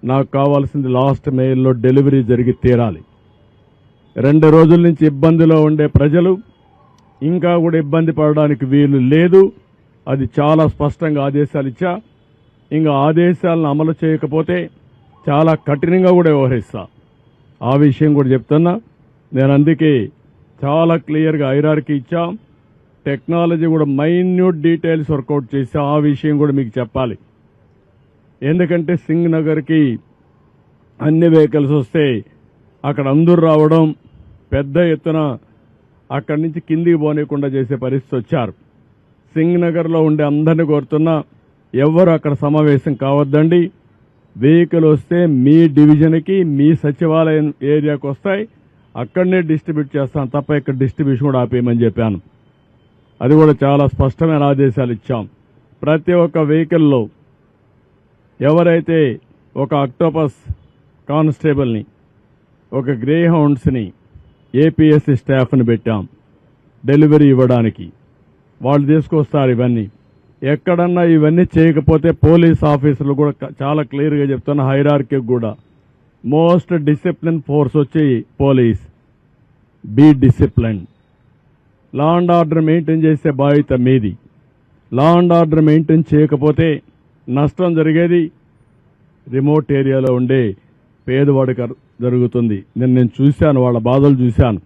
నాకు కావాల్సింది లాస్ట్ మెయిల్లో డెలివరీ జరిగి తీరాలి. 2 రోజుల నుంచి ఇబ్బందిలో ఉండే ప్రజలు ఇంకా కూడా ఇబ్బంది పడడానికి వీలు లేదు. అది చాలా స్పష్టంగా ఆదేశాలు ఇచ్చా. ఇంకా ఆదేశాలను అమలు చేయకపోతే చాలా కఠినంగా కూడా వ్యవహరిస్తా. ఆ విషయం కూడా చెప్తున్నా. నేను అందుకే చాలా క్లియర్గా హైరార్కీ ఇచ్చా. టెక్నాలజీ కూడా మైన్యూట్ డీటెయిల్స్ వర్కౌట్ చేసి ఆ విషయం కూడా మీకు చెప్పాలి. ఎందుకంటే సింగ్ నగర్కి అన్ని వెహికల్స్ వస్తే అక్కడ అందరూ రావడం, పెద్ద ఎత్తున అక్కడి నుంచి కిందికి పోనీయకుండా చేసే పరిస్థితి వచ్చారు. సింగ్ నగర్లో ఉండే అందరినీ కోరుతున్నా, ఎవరు అక్కడ సమావేశం కావద్దండి. వెహికల్ వస్తే మీ డివిజన్కి, మీ సచివాలయం ఏరియాకి వస్తాయి, అక్కడనే డిస్ట్రిబ్యూట్ చేస్తాం తప్ప ఇక్కడ డిస్ట్రిబ్యూషన్ కూడా ఆపేయమని చెప్పాను. అది కూడా చాలా స్పష్టమైన ఆదేశాలు ఇచ్చాం. ప్రతి ఒక్క వెహికల్లో ఎవరైతే ఒక అక్టోపస్ కానిస్టేబుల్ని, ఒక గ్రే హౌండ్స్ని, ఏపీఎస్సీ స్టాఫ్ని పెట్టాం డెలివరీ ఇవ్వడానికి. వాళ్ళు తీసుకొస్తారు ఇవన్నీ. ఎక్కడన్నా ఇవన్నీ చేయకపోతే పోలీస్ ఆఫీసర్లు కూడా చాలా క్లియర్గా చెప్తున్న హైరార్కీ కూడా మోస్ట్ డిసిప్లిన్ ఫోర్స్ వచ్చి police. Be discipline. Law and order maintain చేసే బాధ్యత మీది. లా అండ్ ఆర్డర్ మెయింటైన్ చేయకపోతే నష్టం జరిగేది రిమోట్ ఏరియాలో ఉండే పేదవాడికి జరుగుతుంది. నేను చూశాను, వాళ్ళ బాధలు చూశాను.